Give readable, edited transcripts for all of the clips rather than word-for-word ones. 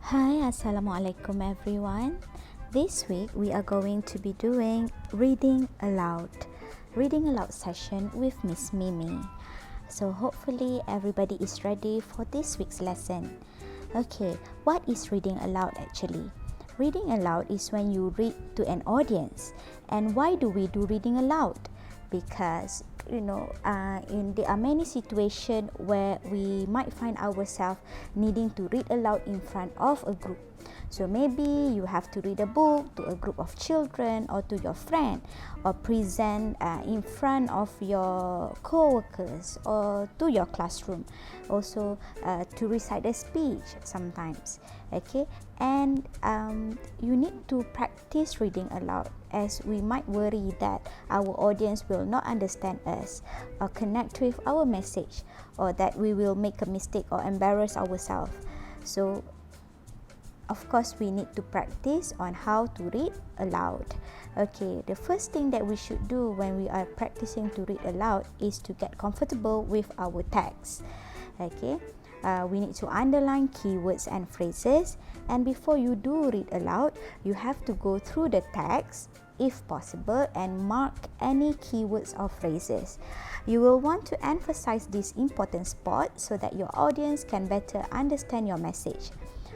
Hi, Assalamualaikum everyone. This week we are going to be doing reading aloud session with Miss Mimi. So hopefully everybody is ready for this week's lesson. Okay, what is reading aloud actually? Reading aloud is when you read to an audience. And why do we do reading aloud? Because there are many situations where we might find ourselves needing to read aloud in front of a group. So maybe you have to read a book to a group of children or to your friend, or present in front of your co-workers or to your classroom. Also to recite a speech sometimes. Okay, and you need to practice reading aloud, as we might worry that our audience will not understand us or connect with our message, or that we will make a mistake or embarrass ourselves. So of course, we need to practice on how to read aloud. Okay, the first thing that we should do when we are practicing to read aloud is to get comfortable with our text. Okay, we need to underline keywords and phrases, and before you do read aloud, you have to go through the text if possible and mark any keywords or phrases. You will want to emphasize this important spot so that your audience can better understand your message.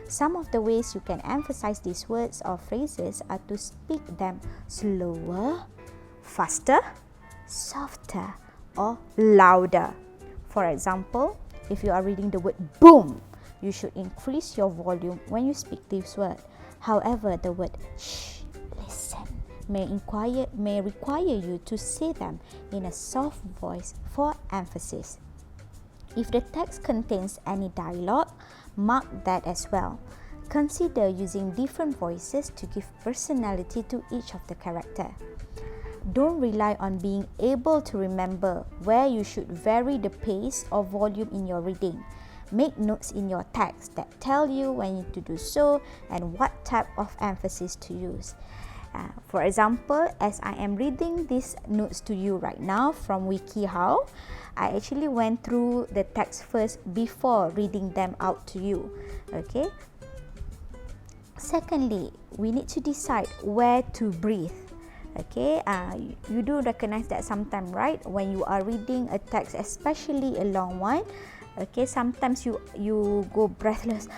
Some of the ways you can emphasize these words or phrases are to speak them slower, faster, softer, or louder. For example, if you are reading the word boom, you should increase your volume when you speak this word. However, the word shh, listen, may require you to say them in a soft voice for emphasis. If the text contains any dialogue, mark that as well. Consider using different voices to give personality to each of the character. Don't rely on being able to remember where you should vary the pace or volume in your reading. Make notes in your text that tell you when to do so and what type of emphasis to use. For example, as I am reading these notes to you right now from WikiHow, I actually went through the text first before reading them out to you. Okay. Secondly, we need to decide where to breathe. Okay, you do recognize that sometimes, right? When you are reading a text, especially a long one, okay, sometimes you go breathless.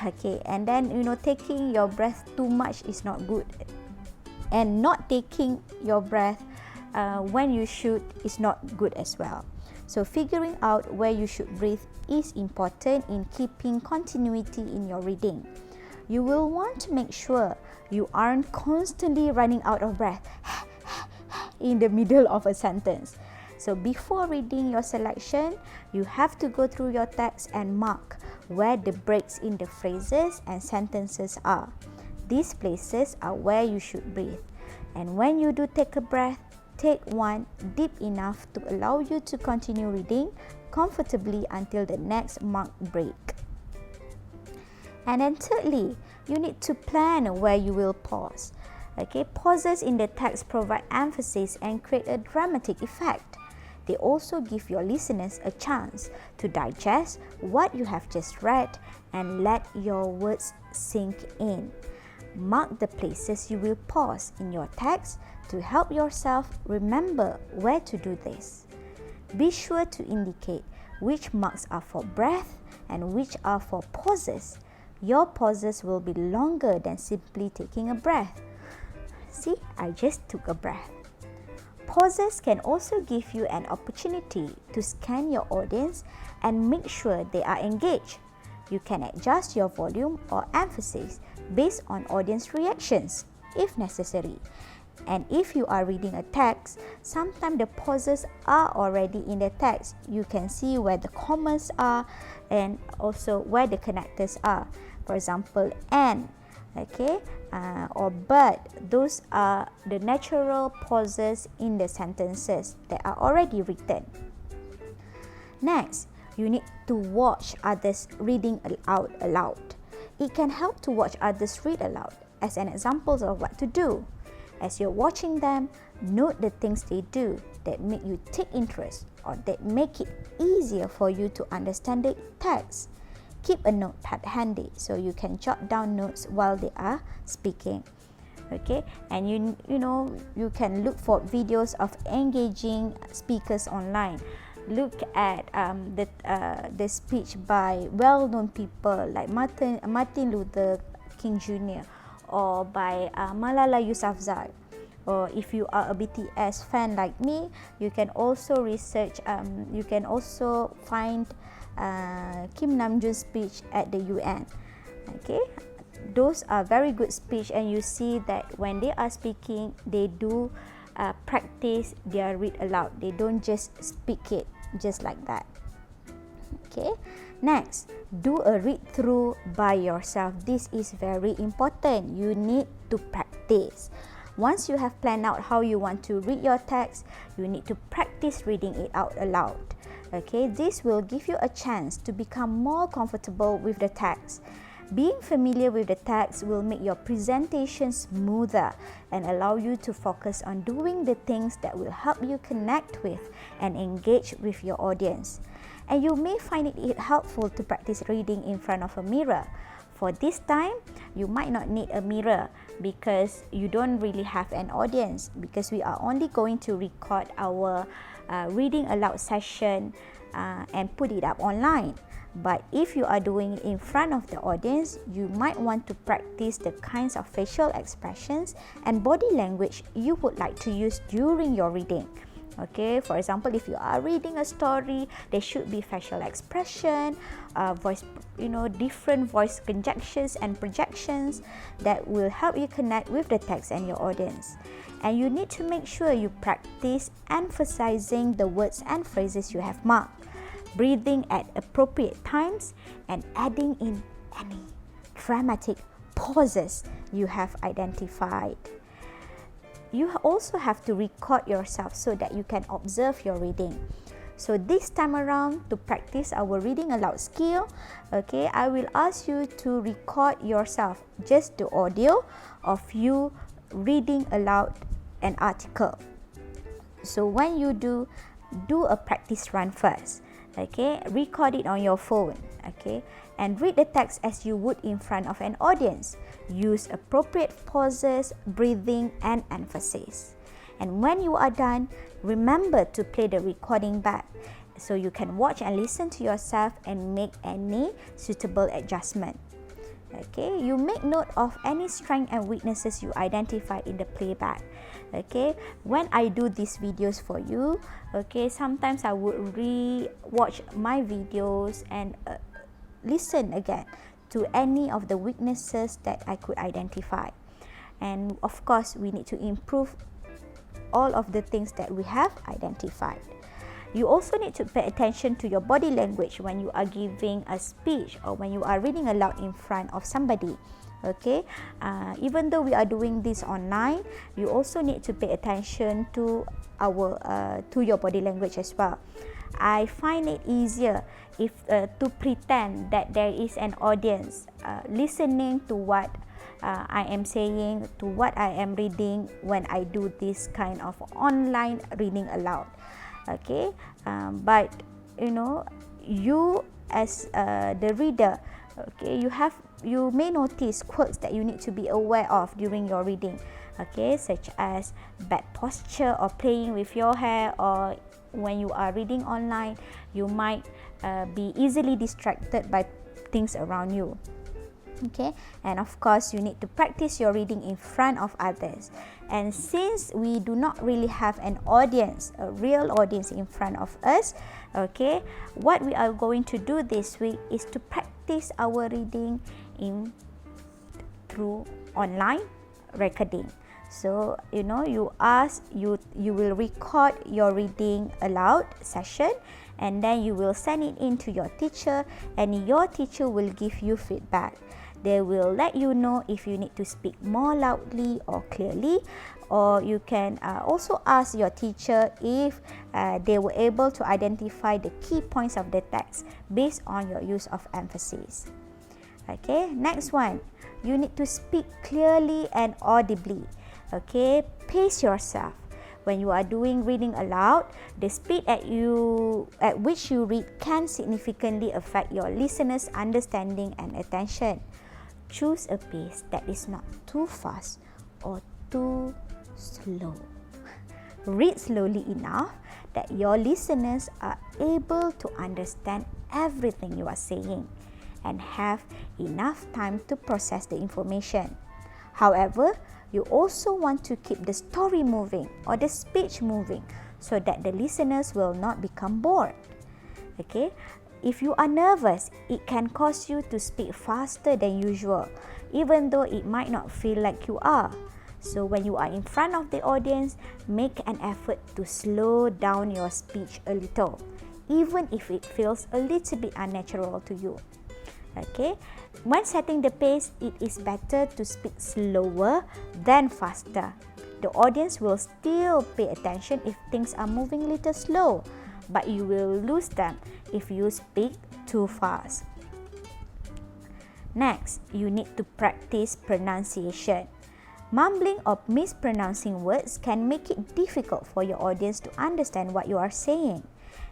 Okay, and then taking your breath too much is not good, and not taking your breath when you should is not good as well. So figuring out where you should breathe is important in keeping continuity in your reading. You will want to make sure you aren't constantly running out of breath in the middle of a sentence. So before reading your selection, you have to go through your text and mark where the breaks in the phrases and sentences are. These places are where you should breathe. And when you do take a breath, take one deep enough to allow you to continue reading comfortably until the next marked break. And then thirdly, you need to plan where you will pause. Okay, pauses in the text provide emphasis and create a dramatic effect. They also give your listeners a chance to digest what you have just read and let your words sink in. Mark the places you will pause in your text to help yourself remember where to do this. Be sure to indicate which marks are for breath and which are for pauses. Your pauses will be longer than simply taking a breath. See, I just took a breath. Pauses can also give you an opportunity to scan your audience and make sure they are engaged. You can adjust your volume or emphasis based on audience reactions if necessary. And if you are reading a text, sometimes the pauses are already in the text. You can see where the commas are and also where the connectors are. For example, and, okay, or but. Those are the natural pauses in the sentences that are already written. Next, you need to watch others reading out aloud. It can help to watch others read aloud as an example of what to do. As you're watching them, note the things they do that make you take interest or that make it easier for you to understand the text. keep a notepad handy so you can jot down notes while they are speaking. Okay, and you know, you can look for videos of engaging speakers online. Look at the speech by well-known people like Martin Luther King Jr. or by Malala Yousafzai. Or if you are a BTS fan like me, you can also research, you can also find Kim Namjoon's speech at the UN. Okay, those are very good speech, and you see that when they are speaking, they do practice their read aloud. They don't just speak it just like that. Okay, next, do a read through by yourself. This is very important. You need to practice. Once you have planned out how you want to read your text, you need to practice reading it out aloud. Okay, this will give you a chance to become more comfortable with the text. Being familiar with the text will make your presentation smoother and allow you to focus on doing the things that will help you connect with and engage with your audience. And you may find it helpful to practice reading in front of a mirror. For this time, you might not need a mirror because you don't really have an audience, because we are only going to record our reading aloud session and put it up online. But if you are doing it in front of the audience, you might want to practice the kinds of facial expressions and body language you would like to use during your reading. Okay, for example, if you are reading a story, there should be facial expression, voice, different voice conjunctions and projections that will help you connect with the text and your audience. And you need to make sure you practice emphasizing the words and phrases you have marked, breathing at appropriate times, and adding in any dramatic pauses you have identified. You also have to record yourself so that you can observe your reading. So this time around, to practice our reading aloud skill, okay, I will ask you to record yourself, just the audio of you reading aloud an article. So when you do a practice run first. Okay, record it on your phone. Okay, and read the text as you would in front of an audience. Use appropriate pauses, breathing, and emphasis. And when you are done, remember to play the recording back so you can watch and listen to yourself and make any suitable adjustment. Okay, you make note of any strengths and weaknesses you identified in the playback. Okay, when I do these videos for you, okay, sometimes I would re-watch my videos and listen again to any of the weaknesses that I could identify. And of course, we need to improve all of the things that we have identified. You also need to pay attention to your body language when you are giving a speech or when you are reading aloud in front of somebody. Okay, even though we are doing this online, you also need to pay attention to your body language as well. I find it easier if to pretend that there is an audience listening to what I am saying, to what I am reading when I do this kind of online reading aloud. Okay, but you as the reader, okay, you may notice quirks that you need to be aware of during your reading. Okay, such as bad posture or playing with your hair, or when you are reading online, you might be easily distracted by things around you. Okay, and of course, you need to practice your reading in front of others. And since we do not really have an audience, a real audience in front of us, okay, what we are going to do this week is to practice our reading through online recording. So you will record your reading aloud session, and then you will send it in to your teacher, and your teacher will give you feedback. They will let you know if you need to speak more loudly or clearly, or you can also ask your teacher if they were able to identify the key points of the text based on your use of emphasis. Okay, next one, you need to speak clearly and audibly. Okay, pace yourself. when you are doing reading aloud, the speed at which you read can significantly affect your listeners' understanding and attention. Choose a pace that is not too fast or too slow. Read slowly enough that your listeners are able to understand everything you are saying and have enough time to process the information. However, you also want to keep the story moving or the speech moving so that the listeners will not become bored. Okay? If you are nervous, it can cause you to speak faster than usual, even though it might not feel like you are. So when you are in front of the audience, make an effort to slow down your speech a little, even if it feels a little bit unnatural to you. Okay? When setting the pace, it is better to speak slower than faster. The audience will still pay attention if things are moving a little slow, but you will lose them if you speak too fast. Next, you need to practice pronunciation. Mumbling or mispronouncing words can make it difficult for your audience to understand what you are saying.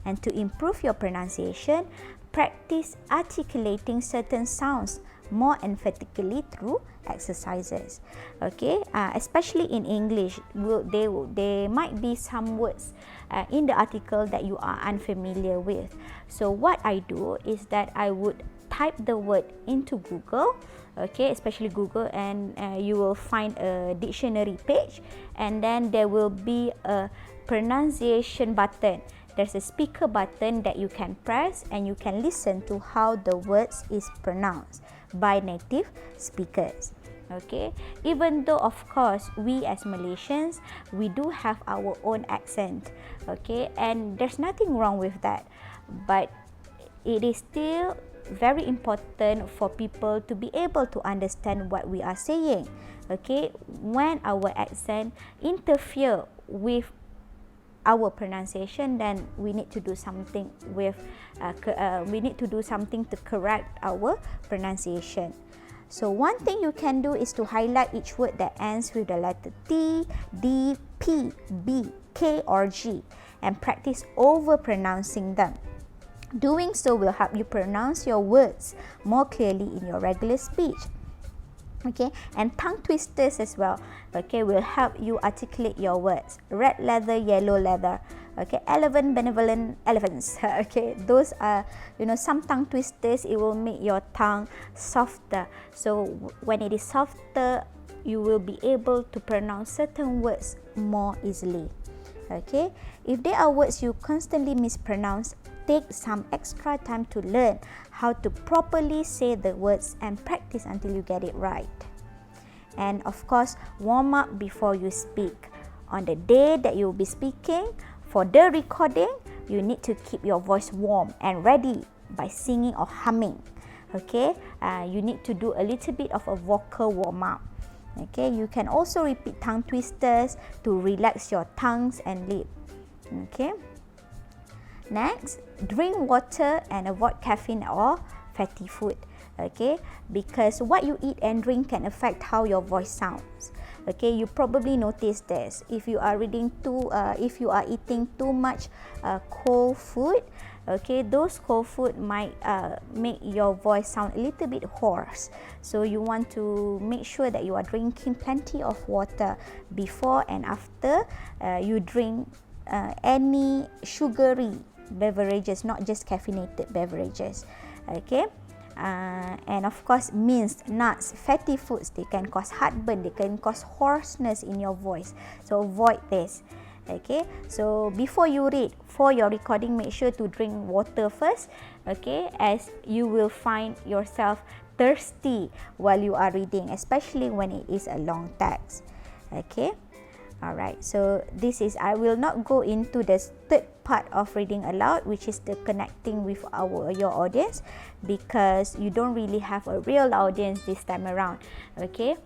And to improve your pronunciation, practice articulating certain sounds more emphatically through exercises. Okay, especially in English, there might be some words in the article that you are unfamiliar with. So what I do is that I would type the word into Google, okay, especially Google, and you will find a dictionary page, and then there will be a pronunciation button. There's a speaker button that you can press and you can listen to how the words is pronounced by native speakers. Okay, even though of course we as Malaysians, we do have our own accent, okay, and there's nothing wrong with that, but it is still very important for people to be able to understand what we are saying. Okay, when our accent interfere with our pronunciation, then we need to do something to correct our pronunciation. So one thing you can do is to highlight each word that ends with the letter T, D, P, B, K or G and practice over pronouncing them. Doing so will help you pronounce your words more clearly in your regular speech. Okay, and tongue twisters as well, okay, will help you articulate your words. Red leather, yellow leather, okay, elephant, benevolent, elephants. Okay, those are, some tongue twisters. It will make your tongue softer. So when it is softer, you will be able to pronounce certain words more easily. Okay, if there are words you constantly mispronounce, take some extra time to learn how to properly say the words and practice until you get it right. And of course, warm up before you speak. On the day that you will be speaking, for the recording, you need to keep your voice warm and ready by singing or humming. Okay, you need to do a little bit of a vocal warm up. Okay, you can also repeat tongue twisters to relax your tongues and lip. Okay. Next, drink water and avoid caffeine or fatty food. Okay, because what you eat and drink can affect how your voice sounds. Okay, you probably noticed this. If you are eating too much cold food, okay, those cold food might make your voice sound a little bit hoarse. So you want to make sure that you are drinking plenty of water before and after you drink any sugary beverages, not just caffeinated beverages. Okay, and of course minced nuts, fatty foods, they can cause heartburn, they can cause hoarseness in your voice, so avoid this. Okay, so before you read, for your recording, make sure to drink water first, okay, as you will find yourself thirsty while you are reading, especially when it is a long text. Okay, alright, so I will not go into the third part of reading aloud, which is the connecting with your audience, because you don't really have a real audience this time around. Okay,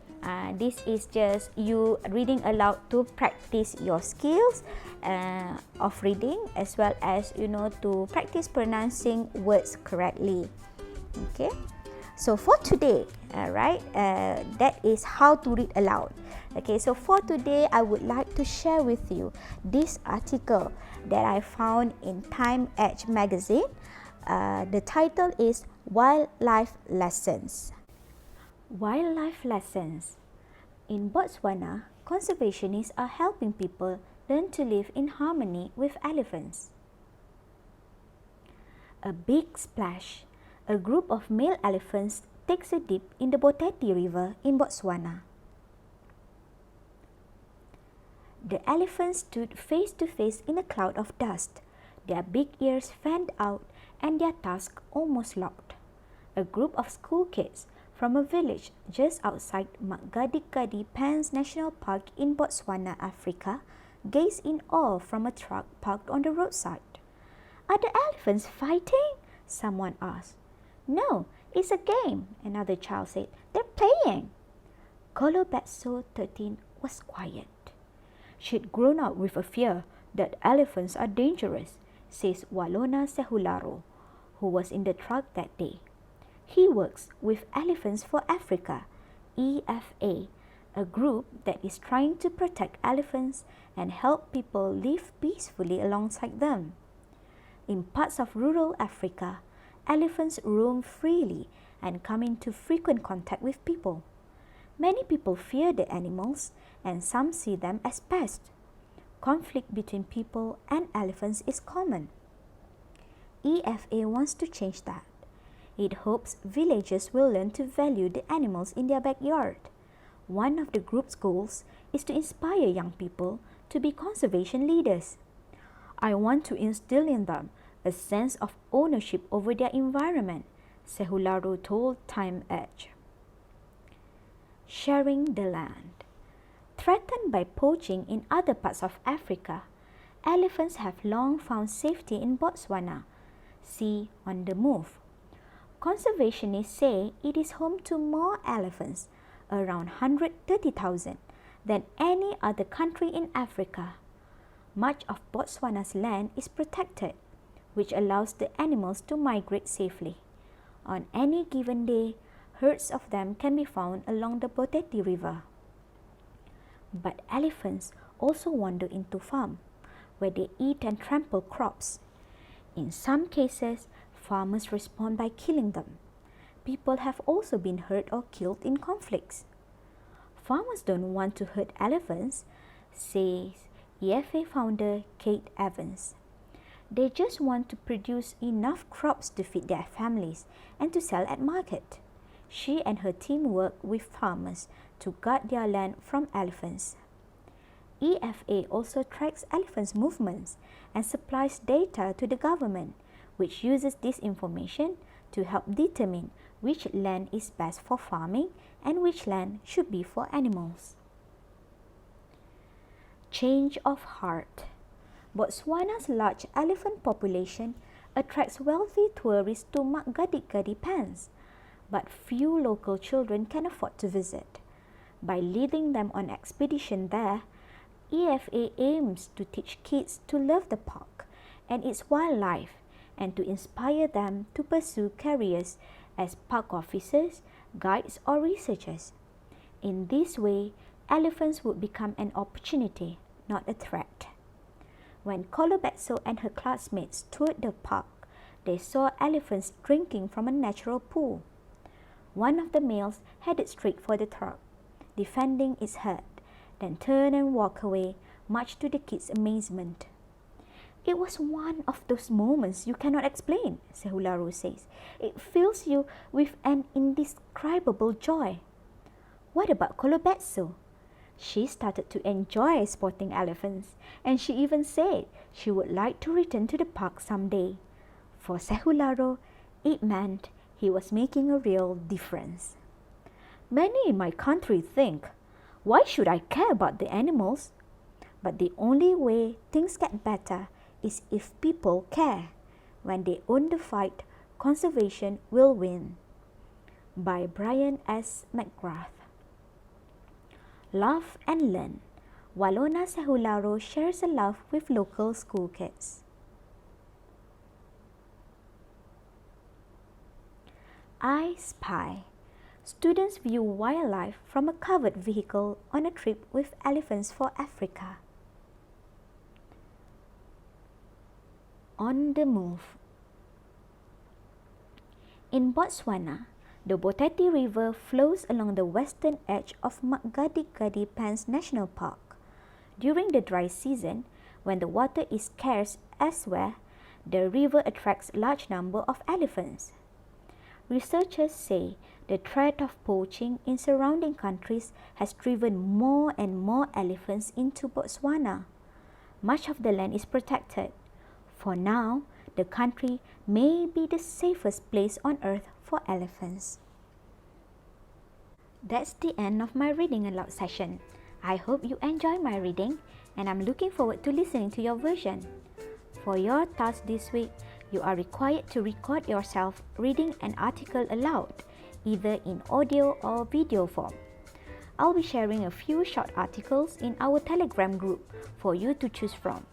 this is just you reading aloud to practice your skills of reading, as well as to practice pronouncing words correctly. Okay, So for today, that is how to read aloud. Okay, so for today, I would like to share with you this article that I found in Time Edge magazine. The title is Wildlife Lessons. Wildlife Lessons. In Botswana, conservationists are helping people learn to live in harmony with elephants. A big splash. A group of male elephants takes a dip in the Boteti River in Botswana. The elephants stood face to face in a cloud of dust, their big ears fanned out and their tusks almost locked. A group of school kids from a village just outside Makgadikgadi Pans National Park in Botswana, Africa, gazed in awe from a truck parked on the roadside. "Are the elephants fighting?" someone asked. "No, it's a game," another child said. "They're playing." Kolobetso 13 was quiet. She'd grown up with a fear that elephants are dangerous, says Walona Sehularo, who was in the truck that day. He works with Elephants for Africa, EFA, a group that is trying to protect elephants and help people live peacefully alongside them. In parts of rural Africa, elephants roam freely and come into frequent contact with people. Many people fear the animals and some see them as pests. Conflict between people and elephants is common. EFA wants to change that. It hopes villagers will learn to value the animals in their backyard. One of the group's goals is to inspire young people to be conservation leaders. "I want to instill in them a sense of ownership over their environment," Sehularo told Time Edge. Sharing the land. Threatened by poaching in other parts of Africa, elephants have long found safety in Botswana. See On the Move. Conservationists say it is home to more elephants, around 130,000, than any other country in Africa. Much of Botswana's land is protected, which allows the animals to migrate safely. On any given day, herds of them can be found along the Boteti River. But elephants also wander into farms, where they eat and trample crops. In some cases, farmers respond by killing them. People have also been hurt or killed in conflicts. Farmers don't want to hurt elephants, says EFA founder Kate Evans. They just want to produce enough crops to feed their families and to sell at market. She and her team work with farmers to guard their land from elephants. EFA also tracks elephants' movements and supplies data to the government, which uses this information to help determine which land is best for farming and which land should be for animals. Change of heart. Botswana's large elephant population attracts wealthy tourists to Makgadikgadi Pans, but few local children can afford to visit. By leading them on expedition there, EFA aims to teach kids to love the park and its wildlife and to inspire them to pursue careers as park officers, guides or researchers. In this way, elephants would become an opportunity, not a threat. When Kolobetso and her classmates toured the park, they saw elephants drinking from a natural pool. One of the males headed straight for the truck, defending its herd, then turned and walked away, much to the kids' amazement. "It was one of those moments you cannot explain," Sehularo says. "It fills you with an indescribable joy." What about Kolobetso? She started to enjoy spotting elephants, and she even said she would like to return to the park someday. For Sehularo, it meant he was making a real difference. "Many in my country think, why should I care about the animals? But the only way things get better is if people care. When they own the fight, conservation will win." By Brian S. McGrath. Laugh and learn. Walona Sehularo shares a laugh with local school kids. I Spy. Students view wildlife from a covered vehicle on a trip with elephants for Africa. On the move. In Botswana, the Boteti River flows along the western edge of Makgadikgadi Pans National Park. During the dry season, when the water is scarce elsewhere, the river attracts a large number of elephants. Researchers say the threat of poaching in surrounding countries has driven more and more elephants into Botswana. Much of the land is protected. For now, the country may be the safest place on earth for elephants. That's the end of my reading aloud session. I hope you enjoy my reading, and I'm looking forward to listening to your version. For your task this week, you are required to record yourself reading an article aloud, either in audio or video form. I'll be sharing a few short articles in our Telegram group for you to choose from.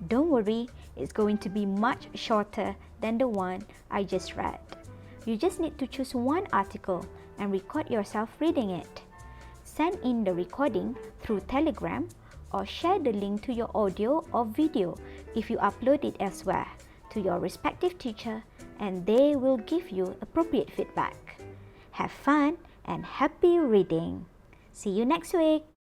Don't worry, it's going to be much shorter than the one I just read. You just need to choose one article and record yourself reading it. Send in the recording through Telegram or share the link to your audio or video if you upload it elsewhere to your respective teacher, and they will give you appropriate feedback. Have fun and happy reading! See you next week!